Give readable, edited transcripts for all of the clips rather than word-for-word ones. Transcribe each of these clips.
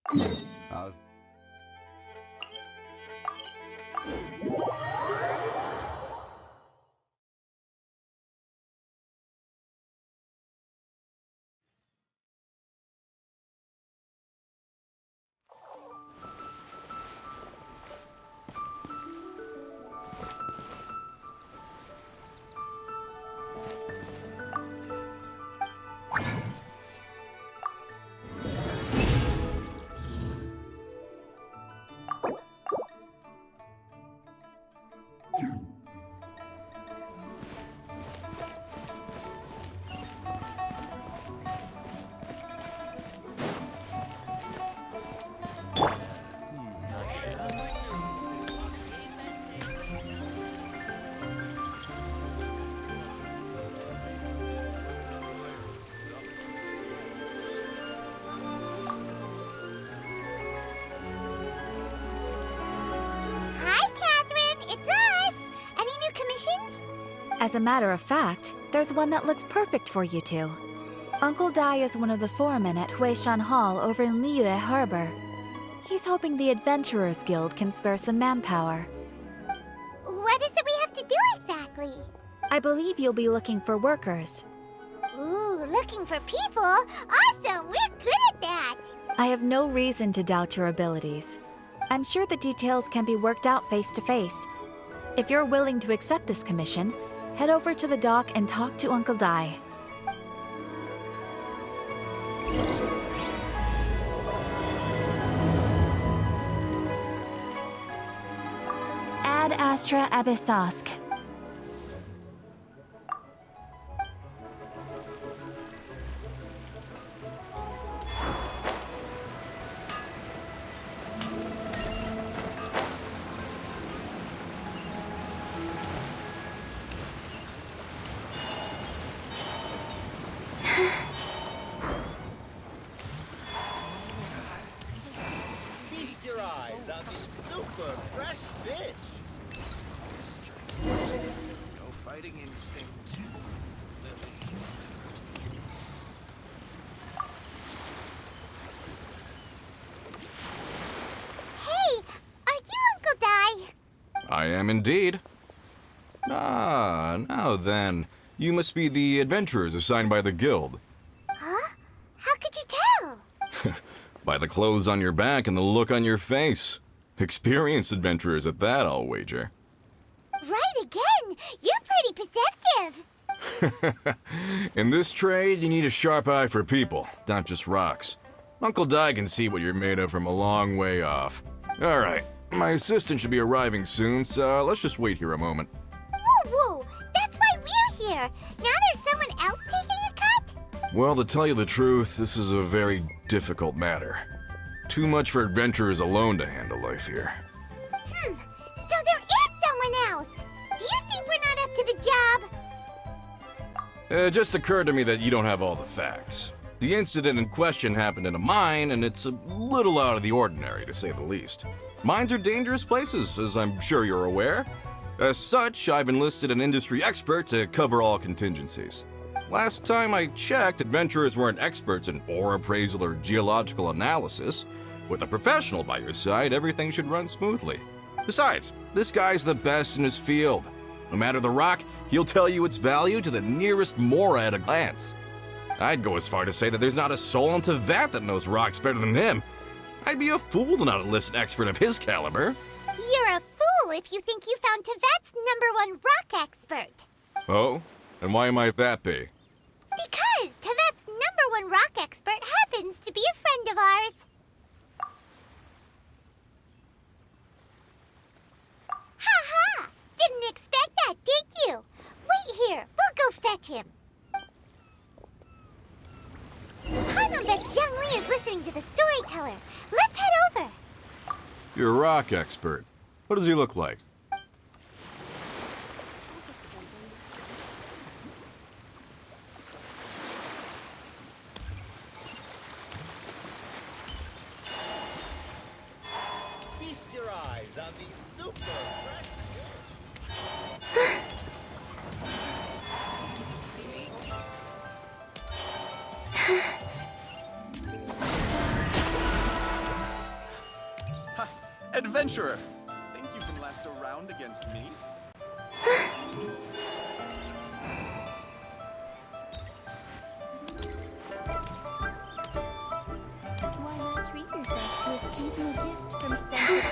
Uh, Hi, Catherine! It's us! Any new commissions? As a matter of fact, there's one that looks perfect for you two. Uncle Dai is one of the foremen at Huishan Hall over in Liyue Harbor. He's hoping the Adventurers Guild can spare some manpower. What is it we have to do exactly? I believe you'll be looking for workers. Ooh, looking for people? Awesome! We're good at that! I have no reason to doubt your abilities. I'm sure the details can be worked out face to face. If you're willing to accept this commission, head over to the dock and talk to Uncle Dai. Ad Astra Abyssosk. Feast your eyes on these super fresh fish. No fighting instinct, Lily. Hey, are you Uncle Dai? I am indeed. Ah, now then. You must be the adventurers assigned by the guild. Huh? How could you tell? By the clothes on your back and the look on your face. Experienced adventurers at that, I'll wager. Right again! You're pretty perceptive! In this trade, you need a sharp eye for people, not just rocks. Uncle Dai can see what you're made of from a long way off. All right, my assistant should be arriving soon, so let's just wait here a moment. Woo woo! That's why we're here! Now there's someone else taking a cut? Well, to tell you the truth, this is a very difficult matter. Too much for adventurers alone to handle life here. So there is someone else! Do you think we're not up to the job? It just occurred to me that you don't have all the facts. The incident in question happened in a mine, and it's a little out of the ordinary, to say the least. Mines are dangerous places, as I'm sure you're aware. As such, I've enlisted an industry expert to cover all contingencies. Last time I checked, adventurers weren't experts in ore appraisal or geological analysis. With a professional by your side, everything should run smoothly. Besides, this guy's the best in his field. No matter the rock, he'll tell you its value to the nearest mora at a glance. I'd go as far to say that there's not a soul on Tevat that knows rocks better than him. I'd be a fool to not enlist an expert of his caliber. You're a fool if you think you found Tevat's #1 rock expert. Oh? And why might that be? Because Tevat's #1 rock expert happens to be a friend of ours. Ha ha! Didn't expect that, did you? Wait here, we'll go fetch him. Paimon bets Zhang Li is listening to the storyteller. Let's head over. You're a rock expert. What does he look like? Feast your eyes on these super fresh fish. Adventurer, think you can last a round against me? Why not treat yourself to a seasonal gift from Scented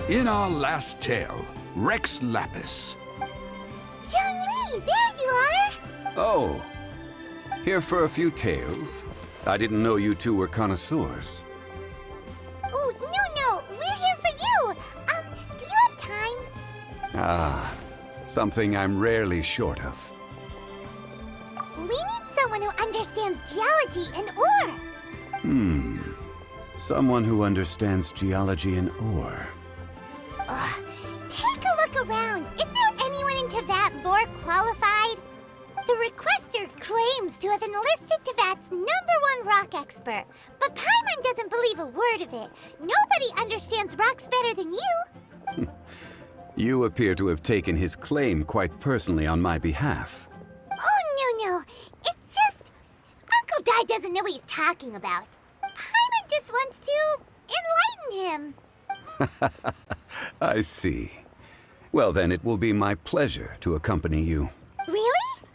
In our last tale, Rex Lapis. Zhongli, there you are! Oh, here for a few tales. I didn't know you two were connoisseurs. Oh, no, we're here for you! Do you have time? Ah, something I'm rarely short of. We need someone who understands geology and ore! Someone who understands geology and ore. Take a look around. Is there anyone in Teyvat more qualified? The requester claims to have enlisted Teyvat's #1 rock expert, but Paimon doesn't believe a word of it. Nobody understands rocks better than you. You appear to have taken his claim quite personally on my behalf. Oh, no. It's just Uncle Dai doesn't know what he's talking about. Paimon just wants to enlighten him. I see. Well, then it will be my pleasure to accompany you. Really?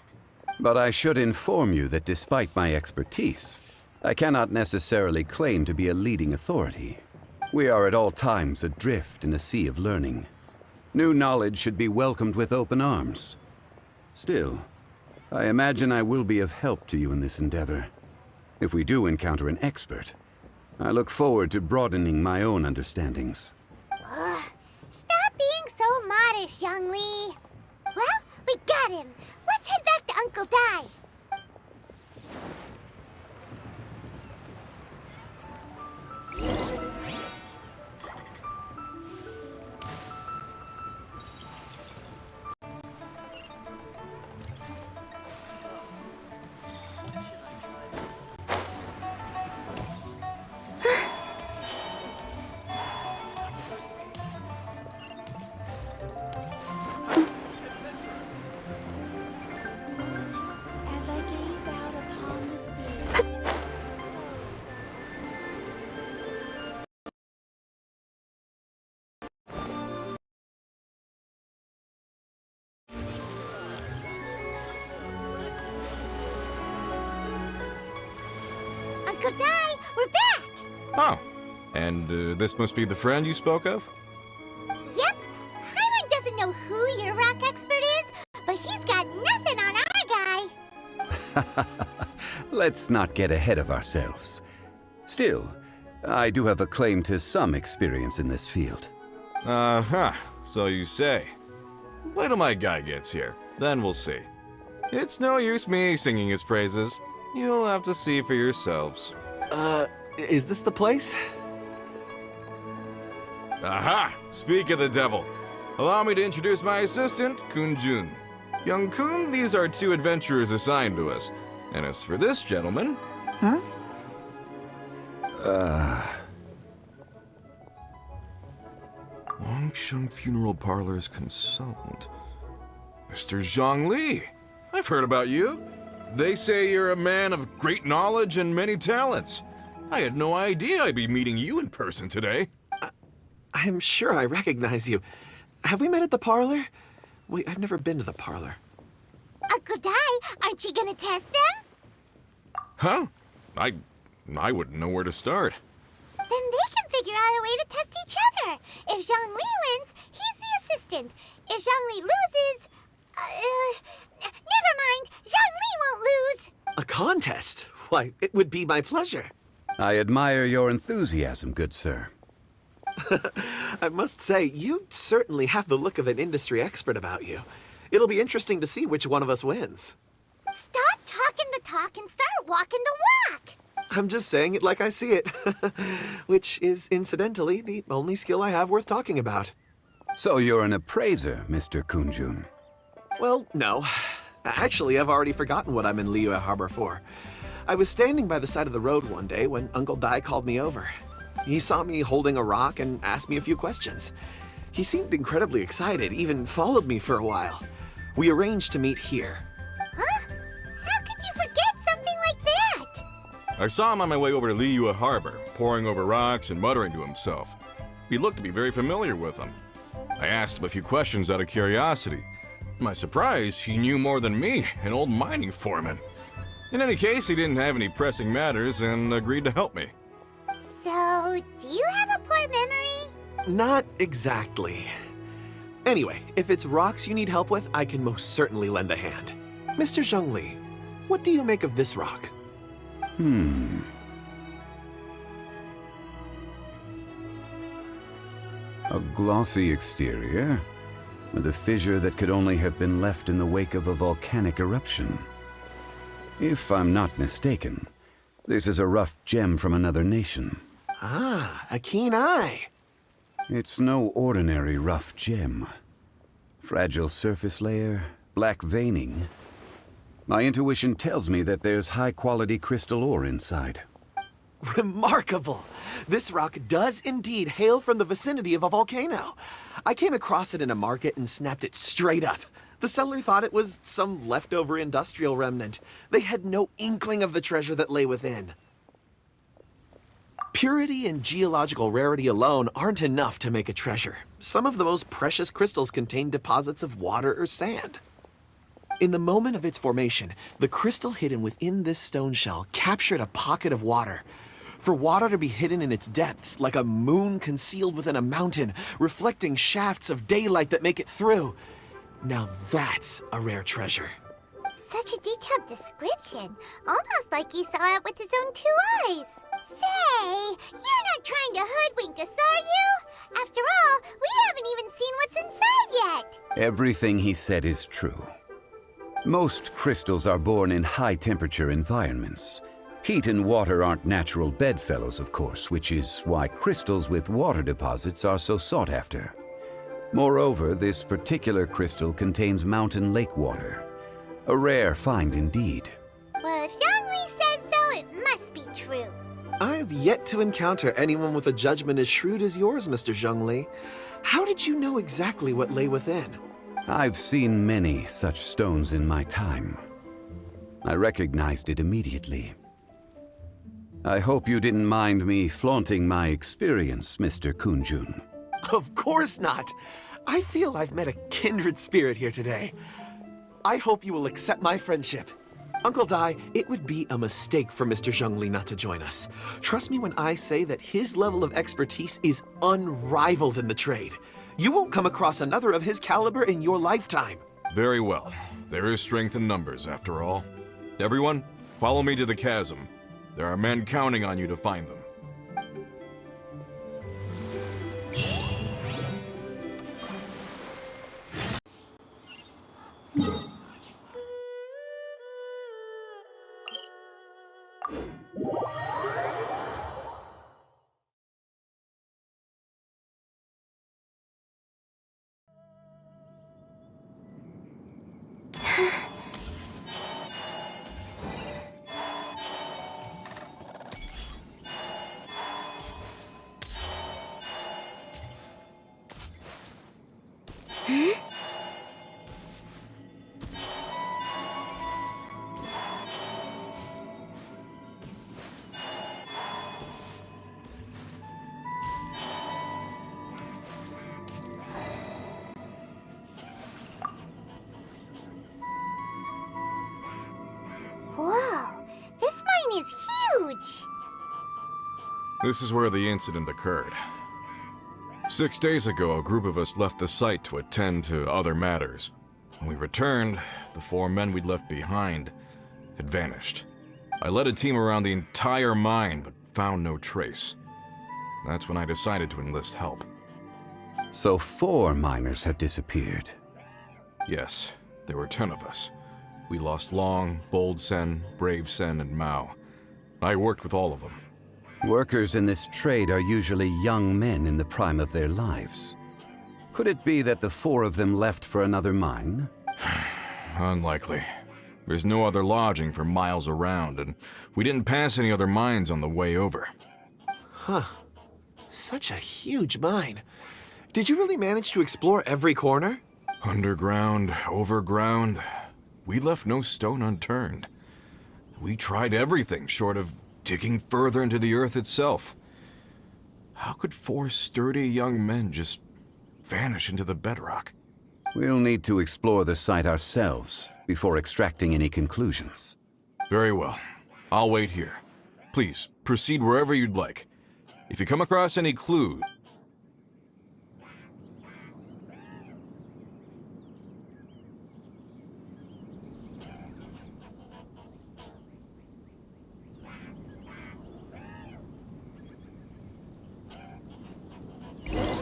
But I should inform you that despite my expertise, I cannot necessarily claim to be a leading authority. We are at all times adrift in a sea of learning. New knowledge should be welcomed with open arms. Still, I imagine I will be of help to you in this endeavor. If we do encounter an expert, I look forward to broadening my own understandings. Stop being so modest, Zhongli. Well, we got him. Let's head back to Uncle Dai. As I gaze out upon the sea. Uncle Dai, we're back! Oh, and this must be the friend you spoke of? Yep. Paimon doesn't know who your rock expert is, but he's got nothing on our guy. Let's not get ahead of ourselves. Still, I do have a claim to some experience in this field. Uh-huh, so you say. Wait till my guy gets here, then we'll see. It's no use me singing his praises. You'll have to see for yourselves. Is this the place? Aha! Speak of the devil. Allow me to introduce my assistant, Kun-jun. Young Kun, these are 2 adventurers assigned to us. And as for this gentleman... Longsheng Funeral Parlor's consultant. Mr. Zhongli. I've heard about you. They say you're a man of great knowledge and many talents. I had no idea I'd be meeting you in person today. I'm sure I recognize you. Have we met at the parlor? Wait, I've never been to the parlor. Uncle Dai, aren't you gonna test them? Huh? I wouldn't know where to start. Then they can figure out a way to test each other. If Zhongli wins, he's the assistant. If Zhongli loses... never mind. Zhongli won't lose. A contest? Why, it would be my pleasure. I admire your enthusiasm, good sir. I must say, you certainly have the look of an industry expert about you. It'll be interesting to see which one of us wins. Stop talking the talk and start walking the walk. I'm just saying it like I see it. Which is, incidentally, the only skill I have worth talking about. So you're an appraiser, Mr. Kun-jun. Well, no. Actually, I've already forgotten what I'm in Liyue Harbor for. I was standing by the side of the road one day when Uncle Dai called me over. He saw me holding a rock and asked me a few questions. He seemed incredibly excited, even followed me for a while. We arranged to meet here. Huh? How could you forget something like that? I saw him on my way over to Liyue Harbor, poring over rocks and muttering to himself. He looked to be very familiar with them. I asked him a few questions out of curiosity. To my surprise, he knew more than me, an old mining foreman. In any case, he didn't have any pressing matters and agreed to help me. So, do you have a poor memory? Not exactly. Anyway, if it's rocks you need help with, I can most certainly lend a hand. Mr. Zhongli, what do you make of this rock? A glossy exterior, with a fissure that could only have been left in the wake of a volcanic eruption. If I'm not mistaken, this is a rough gem from another nation. Ah, a keen eye. It's no ordinary rough gem. Fragile surface layer, black veining. My intuition tells me that there's high-quality crystal ore inside. Remarkable! This rock does indeed hail from the vicinity of a volcano. I came across it in a market and snapped it straight up. The seller thought it was some leftover industrial remnant. They had no inkling of the treasure that lay within. Purity and geological rarity alone aren't enough to make a treasure. Some of the most precious crystals contain deposits of water or sand. In the moment of its formation, the crystal hidden within this stone shell captured a pocket of water. For water to be hidden in its depths, like a moon concealed within a mountain, reflecting shafts of daylight that make it through. Now that's a rare treasure. Such a detailed description. Almost like he saw it with his own 2 eyes. Say, you're not trying to hoodwink us, are you? After all, we haven't even seen what's inside yet. Everything he said is true. Most crystals are born in high-temperature environments. Heat and water aren't natural bedfellows, of course, which is why crystals with water deposits are so sought after. Moreover, this particular crystal contains mountain lake water. A rare find indeed. Well, if Zhongli says so, it must be true. I've yet to encounter anyone with a judgment as shrewd as yours, Mr. Zhongli. How did you know exactly what lay within? I've seen many such stones in my time. I recognized it immediately. I hope you didn't mind me flaunting my experience, Mr. Kunjun. Of course not. I feel I've met a kindred spirit here today. I hope you will accept my friendship. Uncle Dai, it would be a mistake for Mr. Zhongli not to join us. Trust me when I say that his level of expertise is unrivaled in the trade. You won't come across another of his caliber in your lifetime. Very well. There is strength in numbers, after all. Everyone, follow me to the chasm. There are men counting on you to find them. Whoa, this mine is huge. This is where the incident occurred. 6 days ago, a group of us left the site to attend to other matters. When we returned, the 4 men we'd left behind had vanished. I led a team around the entire mine, but found no trace. That's when I decided to enlist help. So 4 miners have disappeared. Yes, there were 10 of us. We lost Long, Bold Sen, Brave Sen, and Mao. I worked with all of them. Workers in this trade are usually young men in the prime of their lives. Could it be that the 4 of them left for another mine? Unlikely. There's no other lodging for miles around, and we didn't pass any other mines on the way over. Huh. Such a huge mine. Did you really manage to explore every corner? Underground, overground, we left no stone unturned. We tried everything short of digging further into the earth itself. How could 4 sturdy young men just vanish into the bedrock? We'll need to explore the site ourselves before extracting any conclusions. Very well. I'll wait here. Please, proceed wherever you'd like. If you come across any clues...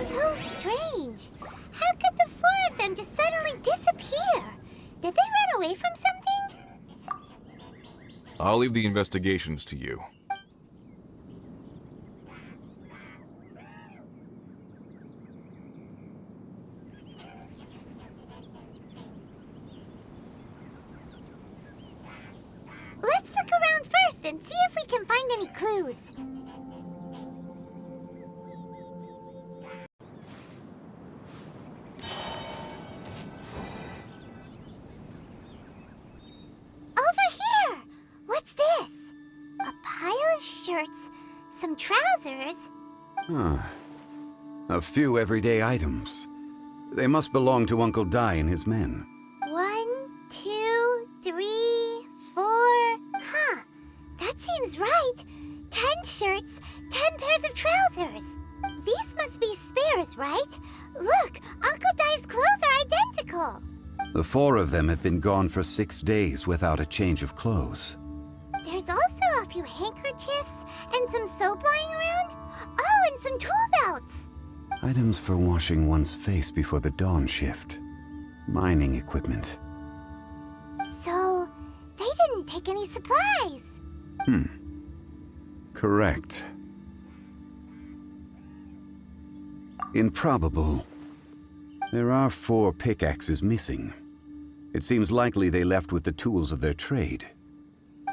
So strange. How could the 4 of them just suddenly disappear? Did they run away from something? I'll leave the investigations to you. Let's look around first and see if we can find any clues. Over here! What's this? A pile of shirts, some trousers. Huh. A few everyday items. They must belong to Uncle Dai and his men. 1, 2, 3, 4. Huh. That seems right. 10 shirts, 10 pairs of trousers. These must be spares, right? Look, Uncle Dai's clothes are identical. The 4 of them have been gone for 6 days without a change of clothes. There's also a few handkerchiefs and some soap lying around. Oh, and some tool belts. Items for washing one's face before the dawn shift. Mining equipment. So, they didn't take any supplies. Correct. Improbable. There are 4 pickaxes missing. It seems likely they left with the tools of their trade.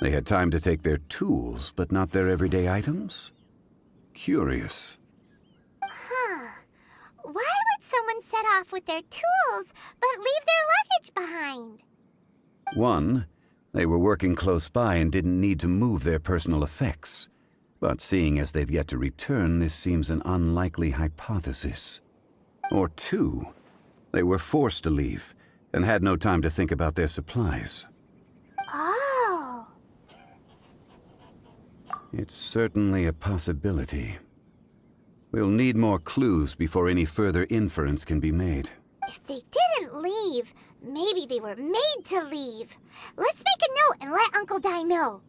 They had time to take their tools, but not their everyday items? Curious. Huh. Why would someone set off with their tools, but leave their luggage behind? 1, they were working close by and didn't need to move their personal effects. But seeing as they've yet to return, this seems an unlikely hypothesis. Or 2, they were forced to leave and had no time to think about their supplies. Oh. It's certainly a possibility. We'll need more clues before any further inference can be made. If they didn't leave, maybe they were made to leave. Let's make a note and let Uncle Dai know.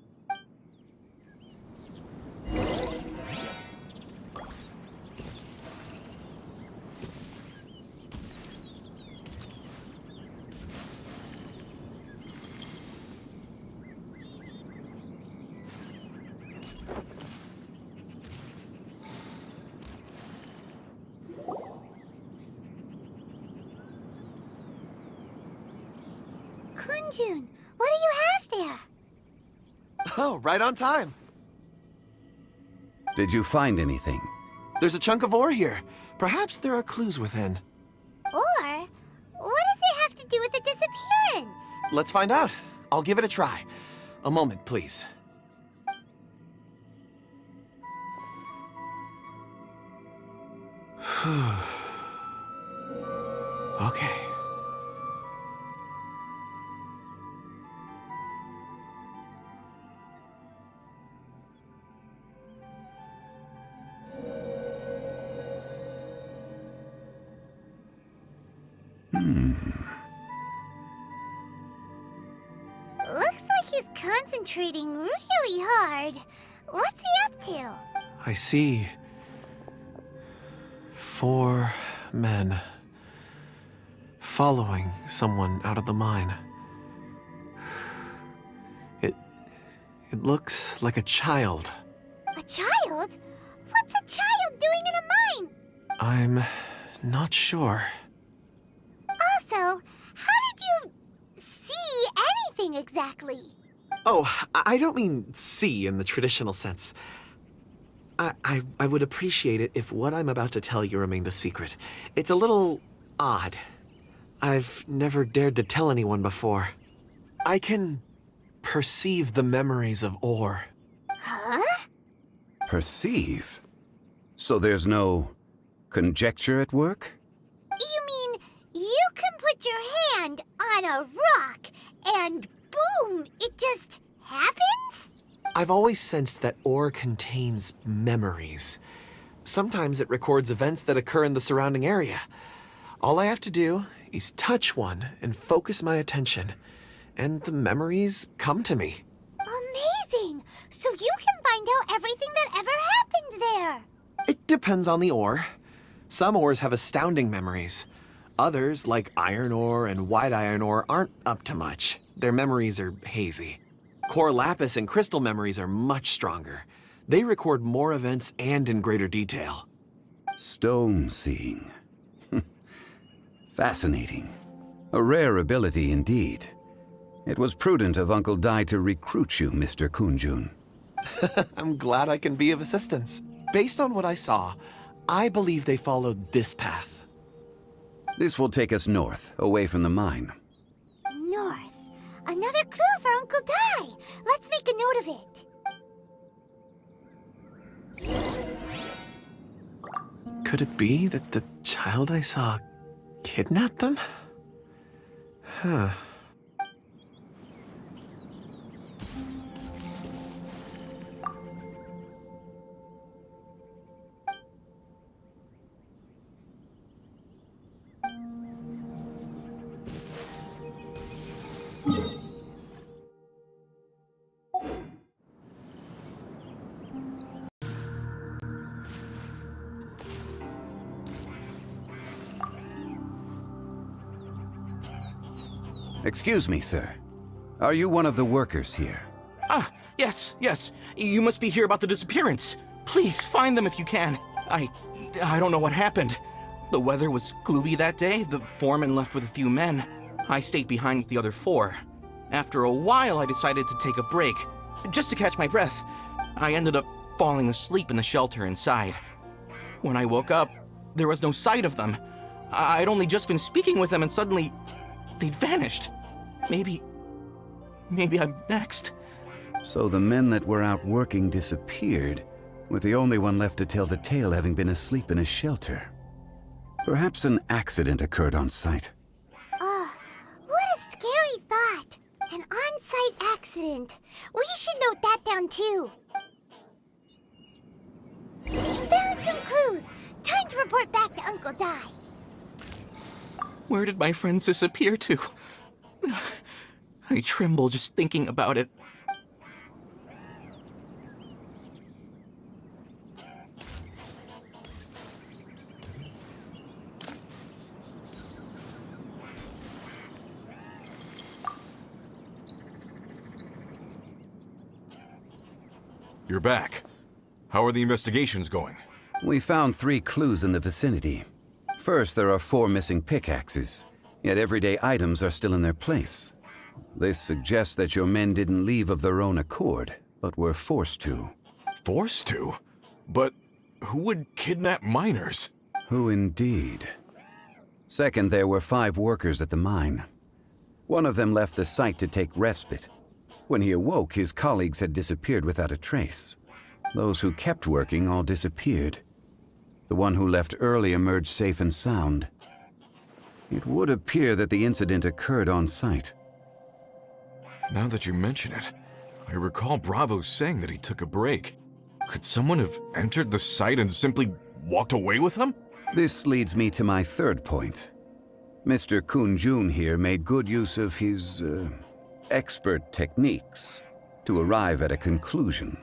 Kunjun, what do you have there? Oh, right on time. Did you find anything? There's a chunk of ore here. Perhaps there are clues within. Or, what does it have to do with the disappearance? Let's find out. I'll give it a try. A moment, please. Okay. Looks like he's concentrating really hard. What's he up to? I see 4 men following someone out of the mine. It looks like a child. A child? What's a child doing in a mine? I'm not sure. Also, how did you see anything exactly? Oh, I don't mean see in the traditional sense. I would appreciate it if what I'm about to tell you remained a secret. It's a little odd. I've never dared to tell anyone before. I can perceive the memories of ore. Huh? Perceive? So there's no conjecture at work? You mean you can put your hand on a rock and boom, it just happens? I've always sensed that ore contains memories. Sometimes it records events that occur in the surrounding area. All I have to do is touch one and focus my attention, and the memories come to me. Amazing! So you can find out everything that ever happened there. It depends on the ore. Some ores have astounding memories. Others, like iron ore and white iron ore, aren't up to much. Their memories are hazy. Core lapis and crystal memories are much stronger. They record more events and in greater detail. Stone seeing. Fascinating. A rare ability indeed. It was prudent of Uncle Dai to recruit you, Mr. Kunjun. I'm glad I can be of assistance. Based on what I saw, I believe they followed this path. This will take us north, away from the mine. North. Another clue for Uncle Dai. Let's make a note of it. Could it be that the child I saw kidnapped them? Huh. Excuse me, sir. Are you one of the workers here? Ah, yes. You must be here about the disappearance. Please, find them if you can. I don't know what happened. The weather was gloomy that day. The foreman left with a few men. I stayed behind with the other 4. After a while, I decided to take a break, just to catch my breath. I ended up falling asleep in the shelter inside. When I woke up, there was no sight of them. I'd only just been speaking with them and suddenly they'd vanished. Maybe I'm next. So the men that were out working disappeared, with the only one left to tell the tale having been asleep in a shelter. Perhaps an accident occurred on site. What a scary thought. An on-site accident. We should note that down too. Found some clues. Time to report back to Uncle Dai. Where did my friends disappear to? I tremble just thinking about it. You're back. How are the investigations going? We found 3 clues in the vicinity. First, there are 4 missing pickaxes, yet everyday items are still in their place. This suggests that your men didn't leave of their own accord, but were forced to. Forced to? But who would kidnap miners? Who indeed? Second, there were 5 workers at the mine. One of them left the site to take respite. When he awoke, his colleagues had disappeared without a trace. Those who kept working all disappeared. The one who left early emerged safe and sound. It would appear that the incident occurred on site. Now that you mention it, I recall Bravo saying that he took a break. Could someone have entered the site and simply walked away with him? This leads me to my third point. Mr. Kunjun here made good use of his, expert techniques to arrive at a conclusion.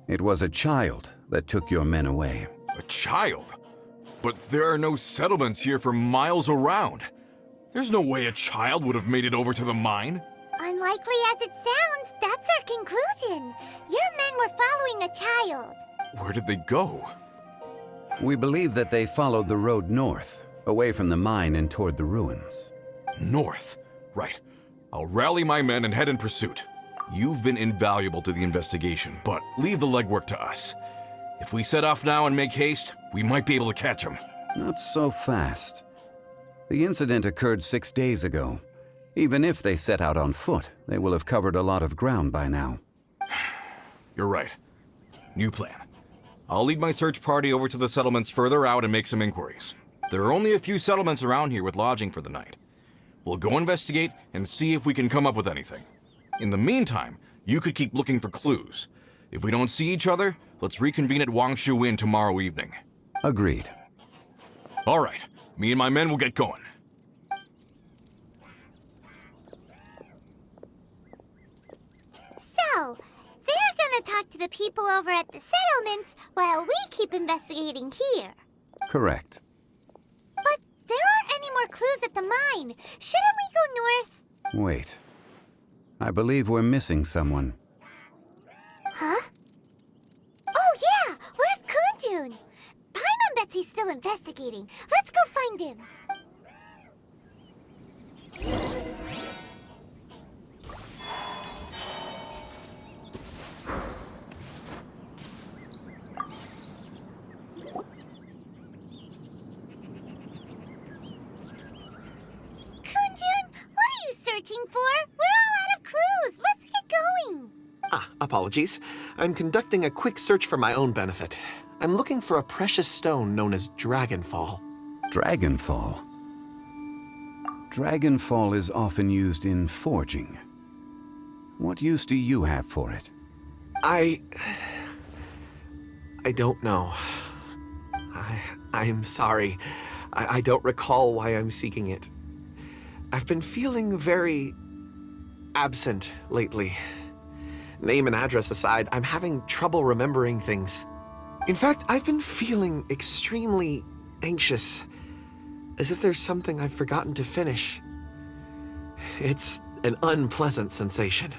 It was a child that took your men away. A child? But there are no settlements here for miles around. There's no way a child would have made it over to the mine. Unlikely as it sounds, that's our conclusion. Your men were following a child. Where did they go? We believe that they followed the road north, away from the mine and toward the ruins. North. Right. I'll rally my men and head in pursuit. You've been invaluable to the investigation, but leave the legwork to us. If we set off now and make haste, we might be able to catch them. Not so fast. The incident occurred 6 days ago. Even if they set out on foot, they will have covered a lot of ground by now. You're right. New plan. I'll lead my search party over to the settlements further out and make some inquiries. There are only a few settlements around here with lodging for the night. We'll go investigate and see if we can come up with anything. In the meantime, you could keep looking for clues. If we don't see each other, let's reconvene at Wangshu Inn tomorrow evening. Agreed. All right, me and my men will get going. So, they're gonna talk to the people over at the settlements while we keep investigating here. Correct. But there aren't any more clues at the mine. Shouldn't we go north? Wait. I believe we're missing someone. Huh? Oh yeah! Where's Kunjun? Paimon bets he's still investigating. Let's go find him. Kunjun, what are you searching for? We're all out of clues. Let's get going. Apologies. I'm conducting a quick search for my own benefit. I'm looking for a precious stone known as Dragonfall. Dragonfall. Dragonfall is often used in forging. What use do you have for it? I don't know. I'm sorry. I don't recall why I'm seeking it. I've been feeling very absent lately. Name and address aside, I'm having trouble remembering things. In fact, I've been feeling extremely anxious, as if there's something I've forgotten to finish. It's an unpleasant sensation.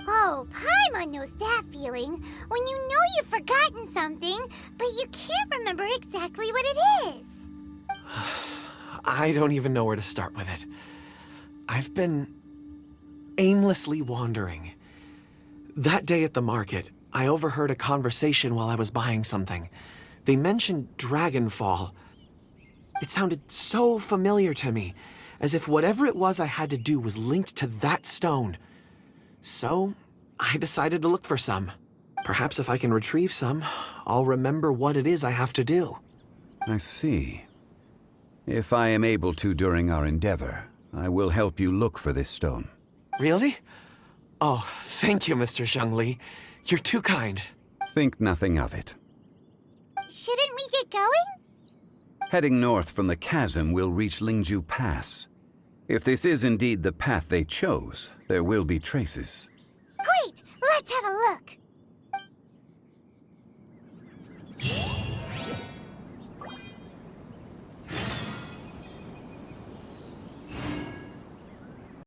Oh, Paimon knows that feeling. When you know you've forgotten something, but you can't remember exactly what it is. I don't even know where to start with it. I've been aimlessly wandering. That day at the market, I overheard a conversation while I was buying something. They mentioned Dragonfall. It sounded so familiar to me, as if whatever it was I had to do was linked to that stone. So, I decided to look for some. Perhaps if I can retrieve some, I'll remember what it is I have to do. I see. If I am able to during our endeavor, I will help you look for this stone. Really? Oh, thank you, Mr. Zhengli. You're too kind. Think nothing of it. Shouldn't we get going? Heading north from the chasm, we'll reach Lingju Pass. If this is indeed the path they chose, there will be traces. Great! Let's have a look.